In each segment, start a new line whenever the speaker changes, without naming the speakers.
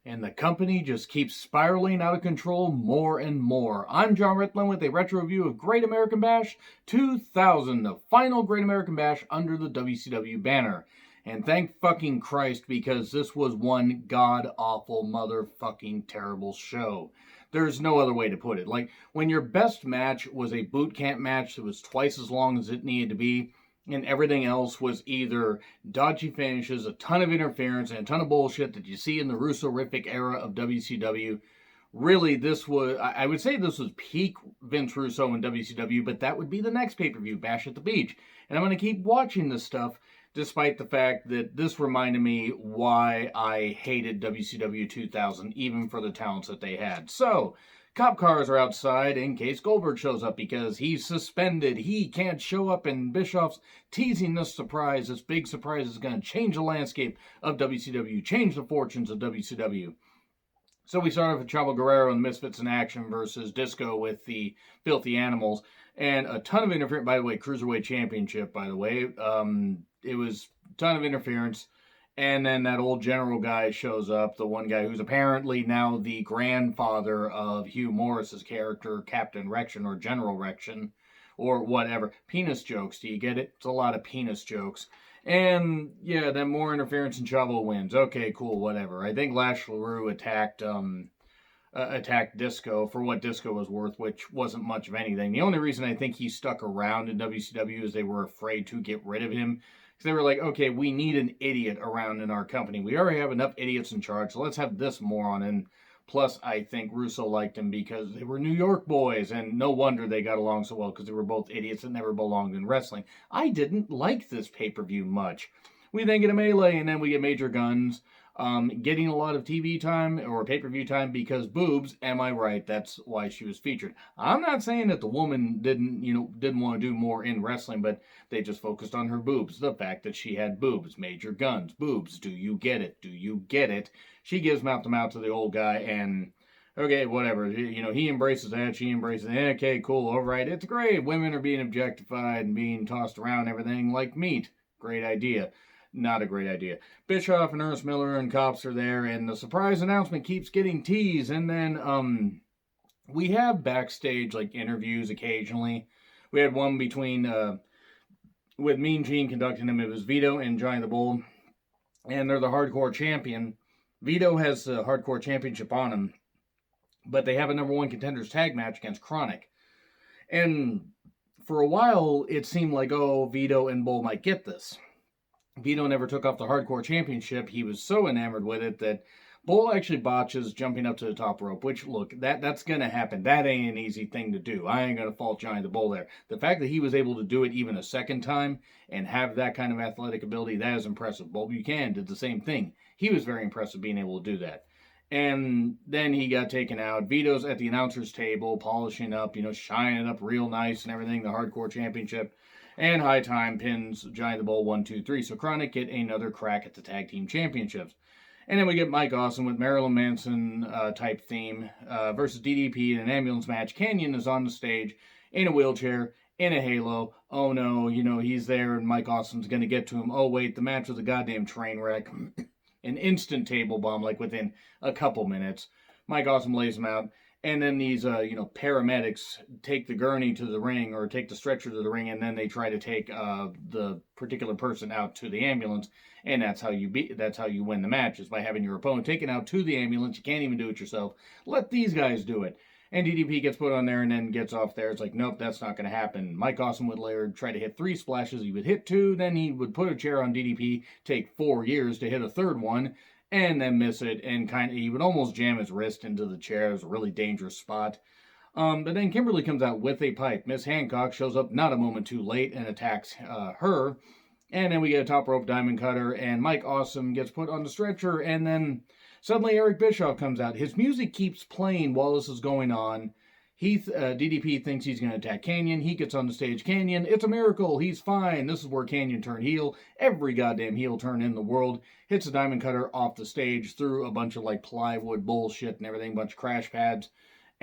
and the company just keeps spiraling out of control more and more. I'm John Ritlin with a retro review of Great American Bash 2000, the final Great American Bash under the WCW banner. And thank fucking Christ, because this was one god-awful, motherfucking terrible show. There's no other way to put it. Like, when your best match was a boot camp match that was twice as long as it needed to be, and everything else was either dodgy finishes, a ton of interference, and a ton of bullshit that you see in the Russo-rific era of WCW. Really, this was, I would say this was peak Vince Russo in WCW, but that would be the next pay-per-view, Bash at the Beach. And I'm going to keep watching this stuff, despite the fact that this reminded me why I hated WCW 2000, even for the talents that they had. So, cop cars are outside in case Goldberg shows up because he's suspended. He can't show up, and Bischoff's teasing this surprise. This big surprise is going to change the landscape of WCW, change the fortunes of WCW. So we start off with Chavo Guerrero and the Misfits in action versus Disco with the Filthy Animals. And a ton of interference, by the way, Cruiserweight Championship, by the way. It was a ton of interference. And then that old general guy shows up, the one guy who's apparently now the grandfather of Hugh Morris's character, Captain Rection or General Rection, or whatever. Penis jokes, do you get it? It's a lot of penis jokes. And, yeah, then more interference and Chavo wins. Okay, cool, whatever. I think Lash LaRue attacked Disco for what Disco was worth, which wasn't much of anything. The only reason I think he stuck around in WCW is they were afraid to get rid of him. Because they were like, okay, we need an idiot around in our company. We already have enough idiots in charge, so let's have this moron. And plus, I think Russo liked him because they were New York boys, and no wonder they got along so well, because they were both idiots that never belonged in wrestling. I didn't like this pay-per-view much. We then get a melee, and then we get Major Guns getting a lot of TV time or pay-per-view time because boobs. Am I right? That's why she was featured. I'm not saying that the woman didn't want to do more in wrestling, but they just focused on her boobs. The fact that she had boobs. Major Guns. Boobs. Do you get it? Do you get it? She gives mouth to mouth to the old guy, and okay, whatever. He embraces that. She embraces it. Okay, cool. All right. It's great. Women are being objectified and being tossed around and everything like meat. Great idea. Not a great idea. Bischoff and Ernest Miller and cops are there, and the surprise announcement keeps getting teased. And then we have backstage like interviews occasionally. We had one between with Mean Gene conducting them. It was Vito and Johnny the Bull, and they're the hardcore champion. Vito has the hardcore championship on him, but they have a number one contenders tag match against Chronic. And for a while, it seemed like, oh, Vito and Bull might get this. Vito never took off the hardcore championship. He was so enamored with it that Bull actually botches jumping up to the top rope, which, look, that's going to happen. That ain't an easy thing to do. I ain't going to fault Johnny the Bull there. The fact that he was able to do it even a second time and have that kind of athletic ability, that is impressive. Bull Buchanan did the same thing. He was very impressive being able to do that. And then he got taken out. Vito's at the announcer's table, polishing up, shining up real nice and everything, the hardcore championship. And High Time pins Johnny the Bull 1, 2, 3. So Chronic get another crack at the tag team championships. And then we get Mike Awesome with Marilyn Manson type theme versus DDP in an ambulance match. Canyon is on the stage in a wheelchair, in a halo. Oh no, he's there and Mike Awesome's going to get to him. Oh wait, the match was a goddamn train wreck. An instant table bomb, like within a couple minutes. Mike Awesome lays him out. And then these, paramedics take the gurney to the ring or take the stretcher to the ring, and then they try to take the particular person out to the ambulance, and that's how you win the match, is by having your opponent taken out to the ambulance. You can't even do it yourself. Let these guys do it. And DDP gets put on there and then gets off there. It's like, nope, that's not going to happen. Mike Awesome would later try to hit 3 splashes. He would hit 2, then he would put a chair on DDP, take 4 years to hit a third one, and then miss it, and he would almost jam his wrist into the chair. It was a really dangerous spot. But then Kimberly comes out with a pipe. Miss Hancock shows up not a moment too late and attacks her. And then we get a top rope diamond cutter, and Mike Awesome gets put on the stretcher, and then suddenly Eric Bischoff comes out. His music keeps playing while this is going on. DDP thinks he's going to attack Canyon. He gets on the stage. Canyon, it's a miracle. He's fine. This is where Canyon turned heel. Every goddamn heel turn in the world. Hits a diamond cutter off the stage through a bunch of plywood bullshit and everything, bunch of crash pads.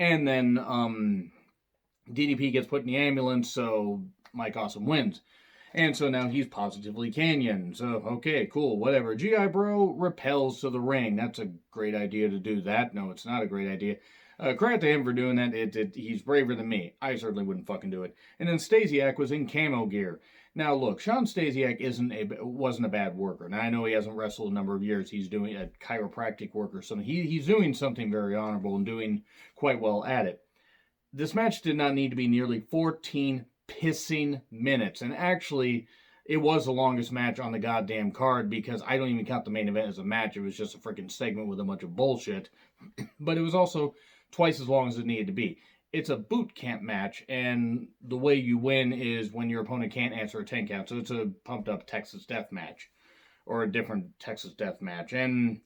And then DDP gets put in the ambulance, so Mike Awesome wins. And so now he's positively Canyon. So, okay, cool, whatever. G.I. Bro repels to the ring. That's a great idea to do that. No, it's not a great idea. Credit to him for doing that. He's braver than me. I certainly wouldn't fucking do it. And then Stasiak was in camo gear. Now, look, Shawn Stasiak wasn't a bad worker. Now, I know he hasn't wrestled a number of years. He's doing a chiropractic work or something. He's doing something very honorable and doing quite well at it. This match did not need to be nearly 14 pissing minutes. And actually, it was the longest match on the goddamn card because I don't even count the main event as a match. It was just a freaking segment with a bunch of bullshit. But it was also twice as long as it needed to be. It's a boot camp match, and the way you win is when your opponent can't answer a 10 count. So it's a pumped up Texas death match, or a different Texas death match. And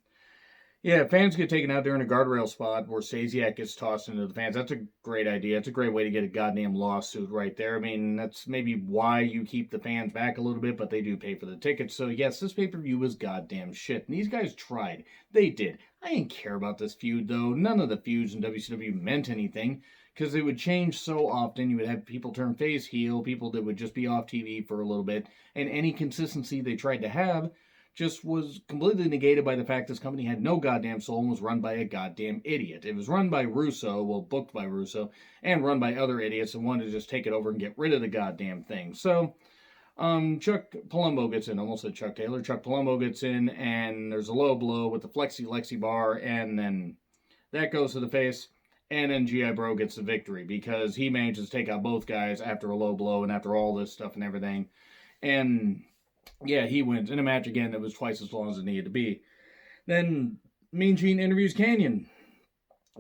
yeah, fans get taken out there in a guardrail spot where Stasiak gets tossed into the fans. That's a great idea. It's a great way to get a goddamn lawsuit right there. I mean, that's maybe why you keep the fans back a little bit, but they do pay for the tickets. So yes, this pay-per-view was goddamn shit. And these guys tried. They did. I didn't care about this feud, though. None of the feuds in WCW meant anything, because they would change so often. You would have people turn face heel, people that would just be off TV for a little bit, and any consistency they tried to have just was completely negated by the fact this company had no goddamn soul and was run by a goddamn idiot. It was run by Russo, well, booked by Russo, and run by other idiots and wanted to just take it over and get rid of the goddamn thing. So, Chuck Palumbo gets in. Almost said Chuck Taylor. Chuck Palumbo gets in, and there's a low blow with the Lexi bar, and then that goes to the face, and then G.I. Bro gets the victory because he manages to take out both guys after a low blow and after all this stuff and everything. And yeah, he wins in a match again that was twice as long as it needed to be. Then Mean Gene interviews Canyon.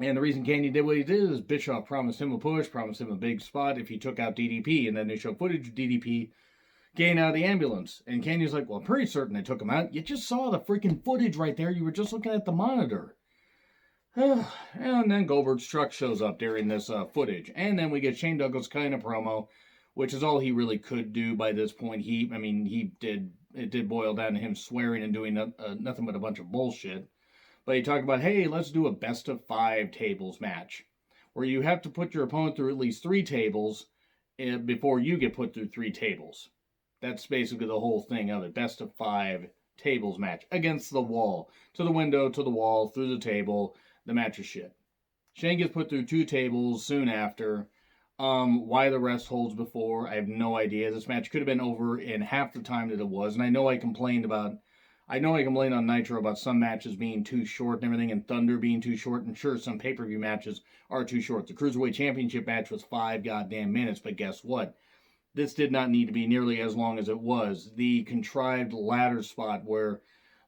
And the reason Canyon did what he did is Bischoff promised him a push, promised him a big spot if he took out DDP. And then they show footage of DDP getting out of the ambulance. And Canyon's like, well, I'm pretty certain they took him out. You just saw the freaking footage right there. You were just looking at the monitor. And then Goldberg's truck shows up during this footage. And then we get Shane Douglas kind of promo, which is all he really could do by this point. It did boil down to him swearing and doing nothing but a bunch of bullshit. But he talked about, hey, let's do a best of 5 tables match, where you have to put your opponent through at least 3 tables before you get put through 3 tables. That's basically the whole thing of it. Best of 5 tables match against the wall. To the window, to the wall, through the table. The match is shit. Shane gets put through 2 tables soon after. Why the rest holds before, I have no idea. This match could have been over in half the time that it was. And I know I complained on Nitro about some matches being too short and everything, and Thunder being too short. And sure, some pay-per-view matches are too short. The Cruiserweight Championship match was 5 goddamn minutes, but guess what? This did not need to be nearly as long as it was. The contrived ladder spot where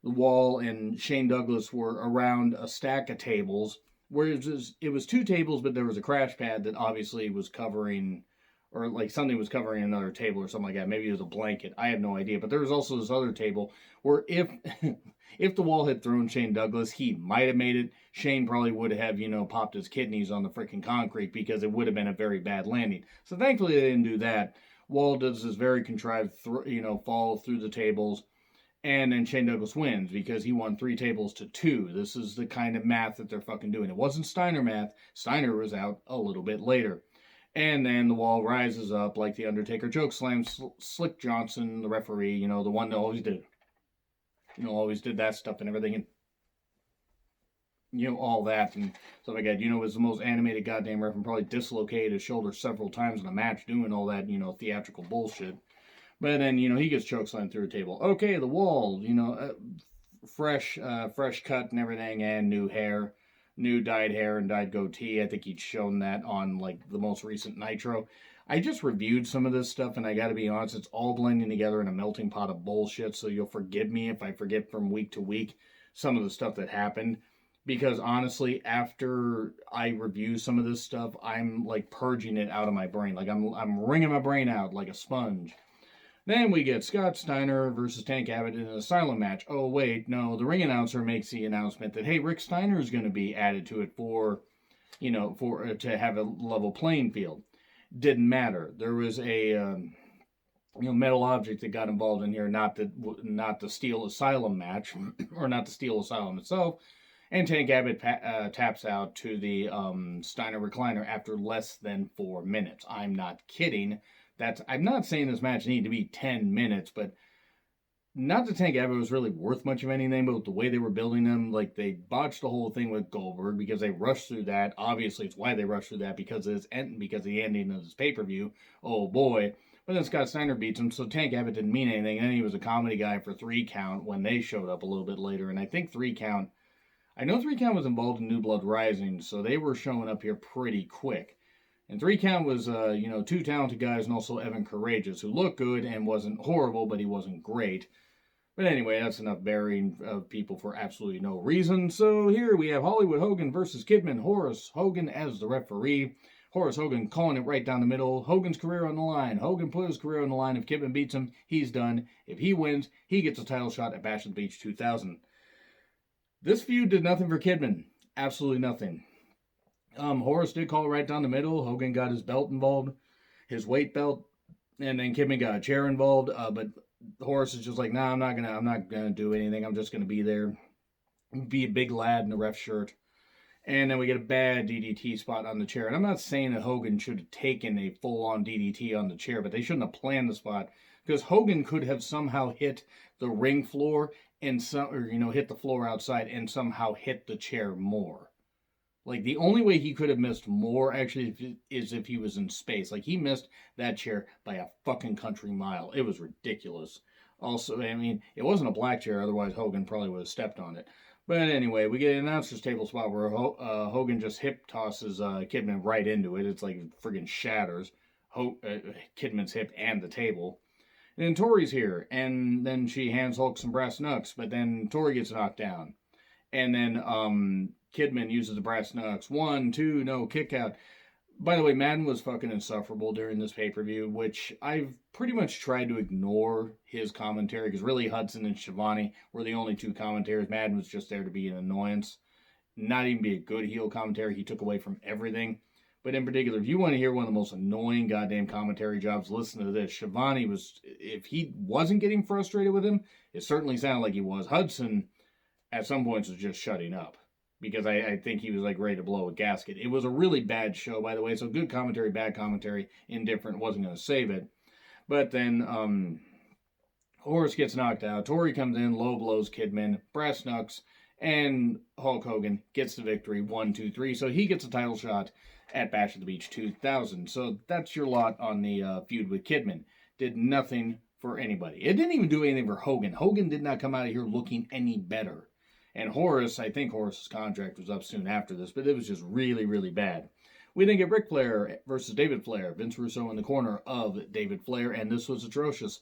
the Wall and Shane Douglas were around a stack of tables, where it was 2 tables, but there was a crash pad that obviously was covering, or like something was covering another table or something like that. Maybe it was a blanket. I have no idea. But there was also this other table where if the Wall had thrown Shane Douglas, he might have made it. Shane probably would have, popped his kidneys on the freaking concrete because it would have been a very bad landing. So thankfully they didn't do that. Wall does this very contrived, fall through the tables. And then Shane Douglas wins because he won 3 tables to 2. This is the kind of math that they're fucking doing. It wasn't Steiner math. Steiner was out a little bit later. And then the Wall rises up like the Undertaker chokeslam Slick Johnson, the referee, the one that always did, always did that stuff and everything. And, all that and stuff like that. Was the most animated goddamn ref and probably dislocated his shoulder several times in a match doing all that, theatrical bullshit. But then, he gets chokeslammed through a table. Okay, the Wall, fresh cut and everything, and new hair, new dyed hair and dyed goatee. I think he'd shown that on, the most recent Nitro. I just reviewed some of this stuff, and I gotta be honest, it's all blending together in a melting pot of bullshit, so you'll forgive me if I forget from week to week some of the stuff that happened. Because honestly, after I review some of this stuff, I'm, purging it out of my brain. I'm wringing my brain out like a sponge. Then we get Scott Steiner versus Tank Abbott in an Asylum match. Oh, wait, no, the ring announcer makes the announcement that, hey, Rick Steiner is going to be added to it to have a level playing field. Didn't matter. There was a metal object that got involved in here, not the Steel Asylum match, or not the Steel Asylum itself. And Tank Abbott taps out to the Steiner recliner after less than 4 minutes. I'm not kidding. I'm not saying this match needed to be 10 minutes, but not that Tank Abbott was really worth much of anything, but with the way they were building them, like they botched the whole thing with Goldberg because they rushed through that. Obviously, it's why they rushed through that because of the ending of this pay-per-view. Oh boy. But then Scott Steiner beats him, so Tank Abbott didn't mean anything. And then he was a comedy guy for 3 Count when they showed up a little bit later. And I think 3 Count, I know 3 Count was involved in New Blood Rising, so they were showing up here pretty quick. And 3 Count was, 2 talented guys and also Evan Courageous, who looked good and wasn't horrible, but he wasn't great. But anyway, that's enough burying of people for absolutely no reason. So here we have Hollywood Hogan versus Kidman. Horace Hogan as the referee. Horace Hogan calling it right down the middle. Hogan's career on the line. Hogan put his career on the line. If Kidman beats him, he's done. If he wins, he gets a title shot at Bash at the Beach 2000. This feud did nothing for Kidman. Absolutely nothing. Horace did call it right down the middle. Hogan got his belt involved, his weight belt, and then Kidman got a chair involved. But Horace is just like, nah, I'm not gonna do anything. I'm just gonna be there, be a big lad in a ref shirt. And then we get a bad DDT spot on the chair. And I'm not saying that Hogan should have taken a full-on DDT on the chair, but they shouldn't have planned the spot because Hogan could have somehow hit the ring floor and hit the floor outside and somehow hit the chair more. Like, the only way he could have missed more, actually, is if he was in space. Like, he missed that chair by a fucking country mile. It was ridiculous. Also, I mean, it wasn't a black chair, otherwise Hogan probably would have stepped on it. But anyway, we get an announcer's table spot where Hogan just hip tosses Kidman right into it. It's like it friggin' shatters Kidman's hip and the table. And then Tori's here, and then she hands Hulk some brass knucks, but then Tori gets knocked down. And then Kidman uses the brass knucks. 1, 2, no, kick out. By the way, Madden was fucking insufferable during this pay-per-view, which I've pretty much tried to ignore his commentary, because really Hudson and Shivani were the only 2 commentators. Madden was just there to be an annoyance. Not even be a good heel commentary. He took away from everything. But in particular, if you want to hear one of the most annoying goddamn commentary jobs, listen to this. Shivani was, if he wasn't getting frustrated with him, it certainly sounded like he was. Hudson, at some points, was just shutting up, because I think he was like ready to blow a gasket. It was a really bad show, by the way, so good commentary, bad commentary, indifferent, wasn't going to save it. But then Horace gets knocked out. Tori comes in, low blows Kidman, brass knucks, and Hulk Hogan gets the victory, 1, 2, 3. So he gets a title shot at Bash at the Beach 2000. So that's your lot on the feud with Kidman. Did nothing for anybody. It didn't even do anything for Hogan. Hogan did not come out of here looking any better. And Horace, I think Horace's contract was up soon after this, but it was just really, really bad. We then get Ric Flair versus David Flair. Vince Russo in the corner of David Flair, and this was atrocious.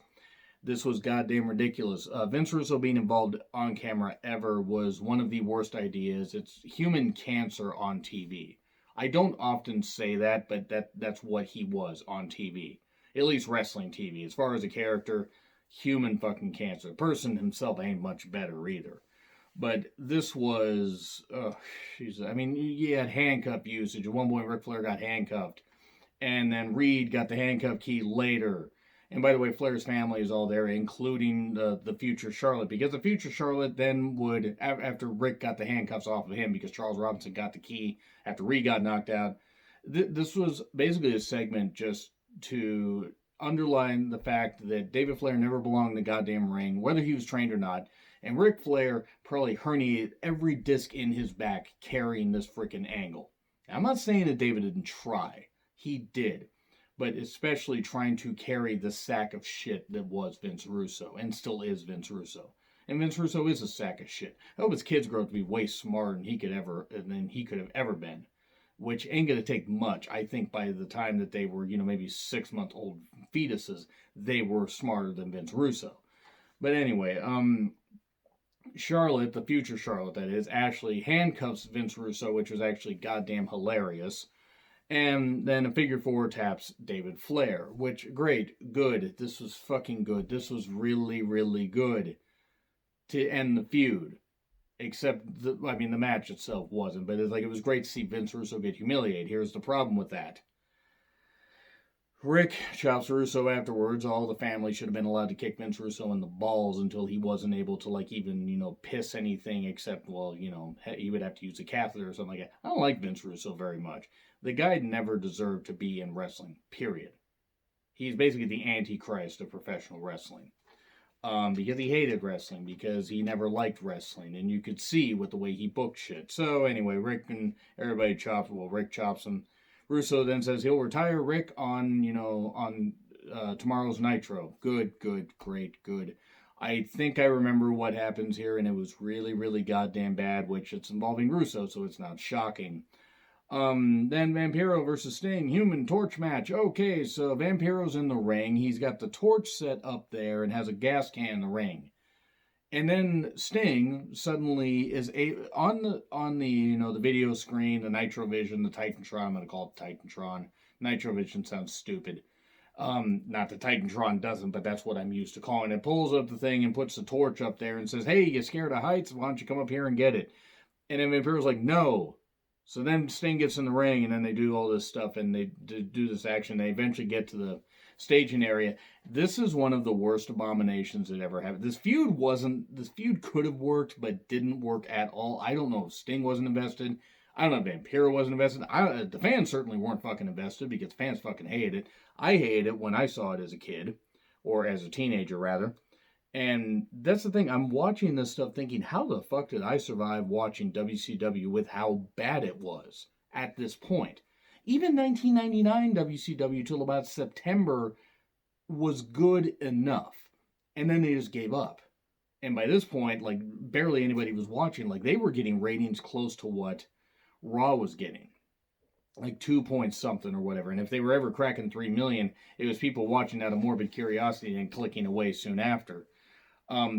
This was goddamn ridiculous. Vince Russo being involved on camera ever was one of the worst ideas. It's human cancer on TV. I don't often say that, but that's what he was on TV. At least wrestling TV. As far as a character, human fucking cancer. The person himself ain't much better either. But this was, I mean, you had handcuff usage. At one point, Ric Flair got handcuffed. And then Reed got the handcuff key later. And by the way, Flair's family is all there, including the future Charlotte. Because the future Charlotte then would, after Rick got the handcuffs off of him, because Charles Robinson got the key after Reed got knocked out, this was basically a segment just to underline the fact that David Flair never belonged in the goddamn ring, whether he was trained or not. And Ric Flair probably herniated every disc in his back carrying this freaking angle. Now, I'm not saying that David didn't try. He did. But especially trying to carry the sack of shit that was Vince Russo, and still is Vince Russo. And Vince Russo is a sack of shit. I hope his kids grow up to be way smarter than he could have ever been. Which ain't going to take much. I think by the time that they were, maybe 6-month-old fetuses, they were smarter than Vince Russo. But anyway, Charlotte, the future Charlotte that is, Ashley handcuffs Vince Russo, which was actually goddamn hilarious. And then a figure 4 taps David Flair, which, great, good. This was fucking good. This was really, really good to end the feud. Except, the match itself wasn't. But it was great to see Vince Russo get humiliated. Here's the problem with that. Rick chops Russo afterwards. All the family should have been allowed to kick Vince Russo in the balls until he wasn't able to, even, piss anything except, he would have to use a catheter or something like that. I don't like Vince Russo very much. The guy never deserved to be in wrestling, period. He's basically the Antichrist of professional wrestling. Because he hated wrestling, because he never liked wrestling, and you could see with the way he booked shit. So anyway, Rick and everybody chops. Well, Rick chops him. Russo then says he'll retire Rick on tomorrow's Nitro. Good, great, good. I think I remember what happens here, and it was really, really goddamn bad, which it's involving Russo, so it's not shocking. Then Vampiro versus Sting, Human Torch match. Okay, so Vampiro's in the ring. He's got the torch set up there and has a gas can in the ring. And then Sting suddenly is on the video screen, the Nitrovision, the Titantron. I'm gonna call it Titantron. Nitrovision sounds stupid. Not that Titantron doesn't, but that's what I'm used to calling it. Pulls up the thing and puts the torch up there and says, "Hey, you scared of heights? Why don't you come up here and get it?" And then Vampiro's like, "No." So then Sting gets in the ring, and then they do all this stuff, and they do this action. They eventually get to the staging area. This is one of the worst abominations that ever happened. This feud could have worked, but didn't work at all. I don't know if Sting wasn't invested. I don't know if Vampiro wasn't invested. The fans certainly weren't fucking invested, because fans fucking hated it. I hated it when I saw it as a kid, or as a teenager, rather. And that's the thing, I'm watching this stuff thinking, how the fuck did I survive watching WCW with how bad it was at this point? Even 1999 WCW till about September was good enough. And then they just gave up. And by this point, like, barely anybody was watching. Like, they were getting ratings close to what Raw was getting. Like 2 point something or whatever. And if they were ever cracking 3 million, it was people watching out of morbid curiosity and clicking away soon after.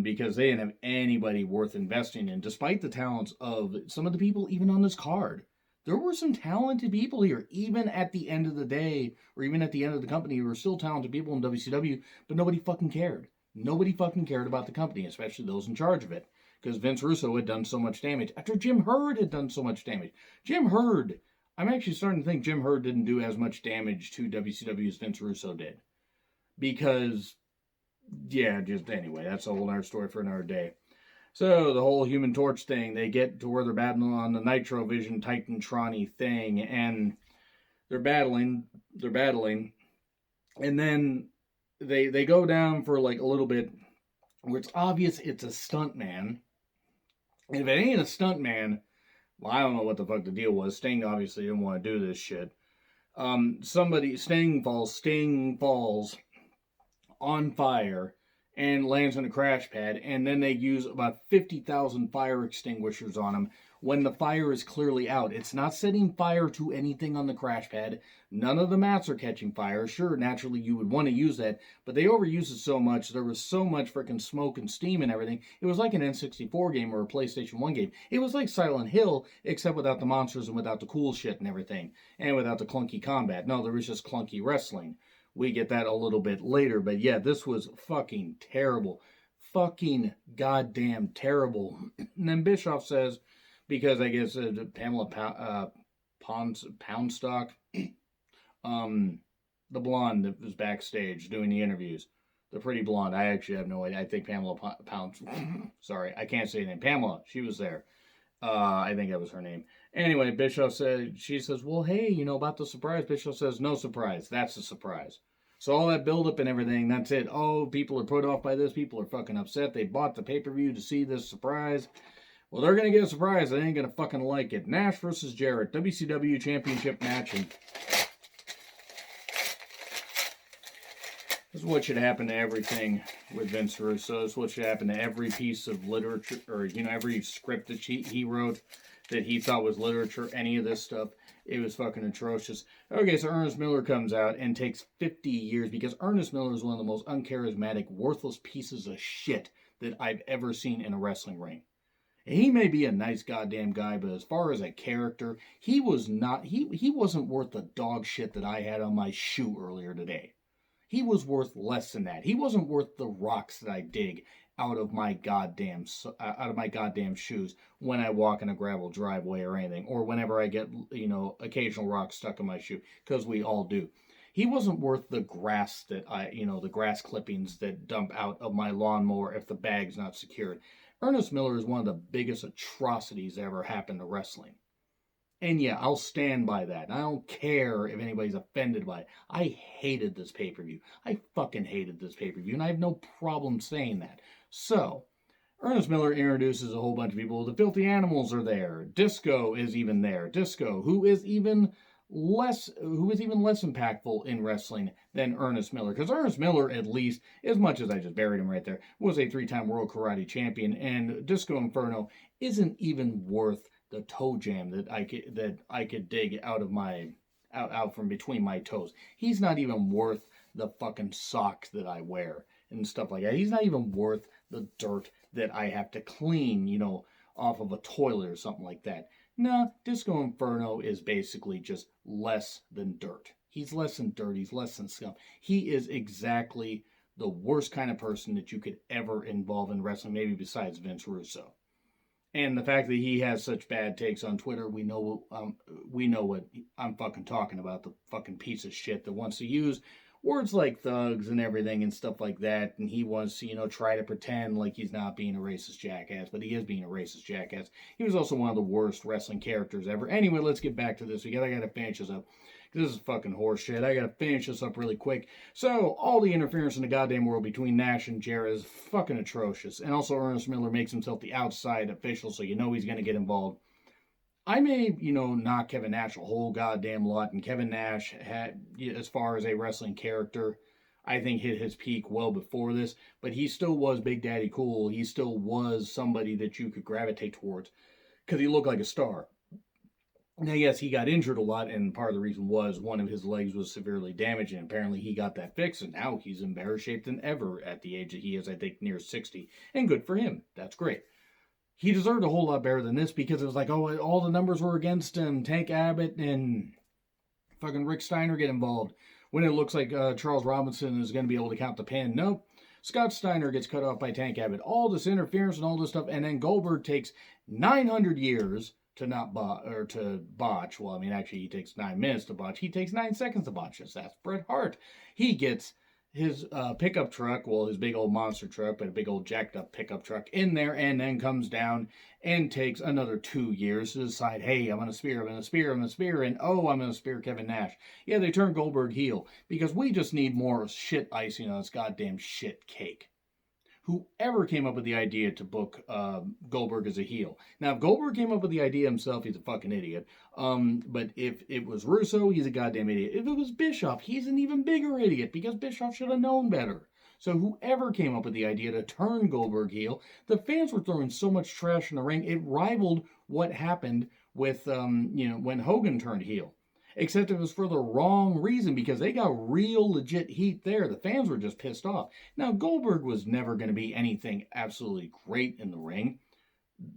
Because they didn't have anybody worth investing in, despite the talents of some of the people even on this card. There were some talented people here, even at the end of the day, or even at the end of the company, there were still talented people in WCW, but nobody fucking cared. Nobody fucking cared about the company, especially those in charge of it, because Vince Russo had done so much damage, after Jim Herd had done so much damage. Jim Herd, I'm actually starting to think Jim Herd didn't do as much damage to WCW as Vince Russo did. Because... yeah, just anyway, that's a whole other story for another day. So, the whole Human Torch thing, they get to where they're battling on the Nitrovision Titantron-y thing, and they're battling, and then they go down for like a little bit, where it's obvious it's a stuntman. And if it ain't a stuntman, well, I don't know what the fuck the deal was. Sting obviously didn't want to do this shit. Sting falls on fire and lands on a crash pad, and then they use about 50,000 fire extinguishers on him when the fire is clearly out. It's not setting fire to anything on the crash pad. None of the mats are catching fire. Sure, naturally you would want to use that, but they overuse it so much. There was so much freaking smoke and steam and everything. It was like an N64 game or a PlayStation 1 game. It was like Silent Hill, except without the monsters and without the cool shit and everything, and without the clunky combat. No, there was just clunky wrestling. We get that a little bit later, but yeah, this was fucking terrible. Fucking goddamn terrible. And then Bischoff says, because I guess Pamela Poundstock, the blonde that was backstage doing the interviews, the pretty blonde, I actually have no idea. I think Pamela sorry, I can't say the name. Pamela, she was there. I think that was her name. Anyway, she says, well, hey, about the surprise. Bischoff says, no surprise. That's the surprise. So all that buildup and everything, that's it. Oh, people are put off by this. People are fucking upset. They bought the pay-per-view to see this surprise. Well, they're going to get a surprise. They ain't going to fucking like it. Nash versus Jarrett, WCW Championship match. And this is what should happen to everything with Vince Russo. This is what should happen to every piece of literature, or, every script that he wrote that he thought was literature, any of this stuff. It was fucking atrocious. Okay, so Ernest Miller comes out and takes 50 years, because Ernest Miller is one of the most uncharismatic, worthless pieces of shit that I've ever seen in a wrestling ring. He may be a nice goddamn guy, but as far as a character, he was not, he wasn't worth the dog shit that I had on my shoe earlier today. He was worth less than that. He wasn't worth the rocks that I dig out of my goddamn shoes when I walk in a gravel driveway or anything, or whenever I get, occasional rocks stuck in my shoe, because we all do. He wasn't worth the grass that the grass clippings that dump out of my lawnmower if the bag's not secured. Ernest Miller is one of the biggest atrocities that ever happened to wrestling. And yeah, I'll stand by that. I don't care if anybody's offended by it. I hated this pay-per-view. I fucking hated this pay-per-view, and I have no problem saying that. So, Ernest Miller introduces a whole bunch of people. The Filthy Animals are there. Disco is even there. Disco, who is even less impactful in wrestling than Ernest Miller. Because Ernest Miller, at least, as much as I just buried him right there, was a 3-time World Karate Champion, and Disco Inferno isn't even worth the toe jam that I could dig out of my out from between my toes. He's not even worth the fucking socks that I wear and stuff like that. He's not even worth the dirt that I have to clean, off of a toilet or something like that. No, Disco Inferno is basically just less than dirt. He's less than dirt. He's less than scum. He is exactly the worst kind of person that you could ever involve in wrestling, maybe besides Vince Russo. And the fact that he has such bad takes on Twitter, we know what I'm fucking talking about. The fucking piece of shit that wants to use words like thugs and everything and stuff like that, and he wants to, try to pretend like he's not being a racist jackass, but he is being a racist jackass. He was also one of the worst wrestling characters ever. Anyway, let's get back to this. I gotta finish this up, because this is fucking horse shit. I gotta finish this up really quick. So, all the interference in the goddamn world between Nash and Jarrett is fucking atrocious, and also Ernest Miller makes himself the outside official, so he's gonna get involved. I may, knock Kevin Nash a whole goddamn lot, and Kevin Nash had, as far as a wrestling character, I think hit his peak well before this, but he still was Big Daddy Cool. He still was somebody that you could gravitate towards, because he looked like a star. Now, yes, he got injured a lot, and part of the reason was one of his legs was severely damaged, and apparently he got that fixed, and now he's in better shape than ever at the age that he is, I think, near 60, and good for him. That's great. He deserved a whole lot better than this, because it was like, oh, all the numbers were against him. Tank Abbott and fucking Rick Steiner get involved. When it looks like Charles Robinson is going to be able to count the pin. Nope. Scott Steiner gets cut off by Tank Abbott. All this interference and all this stuff. And then Goldberg takes 900 years to botch. Well, I mean, actually, he takes 9 minutes to botch. He takes 9 seconds to botch. That's Bret Hart. He gets his pickup truck, his big old monster truck, but a big old jacked up pickup truck in there, and then comes down and takes another 2 years to decide, hey, I'm going to spear, and oh, I'm going to spear Kevin Nash. Yeah, they turn Goldberg heel, because we just need more shit icing on this goddamn shit cake. Whoever came up with the idea to book Goldberg as a heel. Now, if Goldberg came up with the idea himself, he's a fucking idiot. But if it was Russo, he's a goddamn idiot. If it was Bischoff, he's an even bigger idiot, because Bischoff should have known better. So whoever came up with the idea to turn Goldberg heel, the fans were throwing so much trash in the ring, it rivaled what happened with, when Hogan turned heel. Except it was for the wrong reason, because they got real legit heat there. The fans were just pissed off. Now, Goldberg was never going to be anything absolutely great in the ring.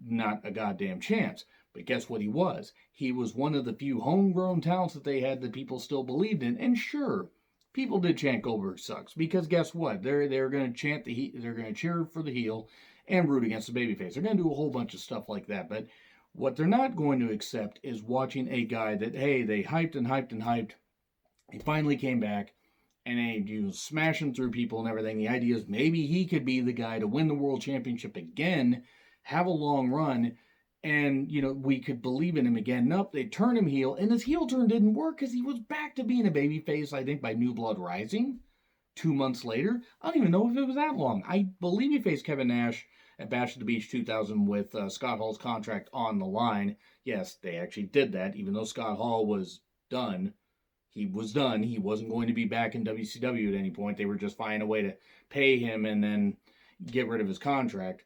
Not a goddamn chance. But guess what he was? He was one of the few homegrown talents that they had that people still believed in. And sure, people did chant Goldberg sucks, because guess what? They're going to chant they're going to cheer for the heel and root against the babyface. They're going to do a whole bunch of stuff like that. But what they're not going to accept is watching a guy that, hey, they hyped and hyped and hyped. He finally came back, and he was smashing through people and everything. The idea is maybe he could be the guy to win the world championship again, have a long run, and, we could believe in him again. Nope, they turned him heel, and his heel turn didn't work, because he was back to being a babyface, I think, by New Blood Rising 2 months later. I don't even know if it was that long. I believe he faced Kevin Nash at Bash at the Beach 2000 with Scott Hall's contract on the line. Yes, they actually did that, even though Scott Hall was done. He was done. He wasn't going to be back in WCW at any point. They were just finding a way to pay him and then get rid of his contract.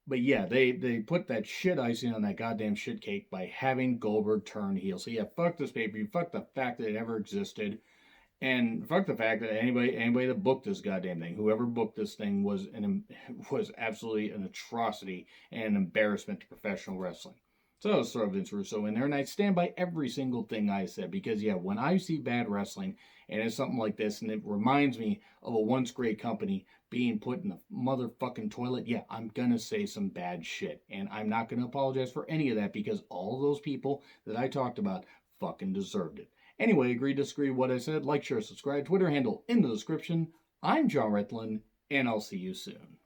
But yeah, they put that shit icing on that goddamn shit cake by having Goldberg turn heel. So yeah, fuck this pay-per-view. Fuck the fact that it ever existed. And fuck the fact that anybody that booked this goddamn thing, whoever booked this thing was absolutely an atrocity and an embarrassment to professional wrestling. So let's throw Vince Russo in there, and I stand by every single thing I said, because yeah, when I see bad wrestling and it's something like this, and it reminds me of a once great company being put in the motherfucking toilet, yeah, I'm gonna say some bad shit, and I'm not gonna apologize for any of that, because all those people that I talked about fucking deserved it. Anyway, agree, disagree with what I said, like, share, subscribe, Twitter handle in the description. I'm John Retlin, and I'll see you soon.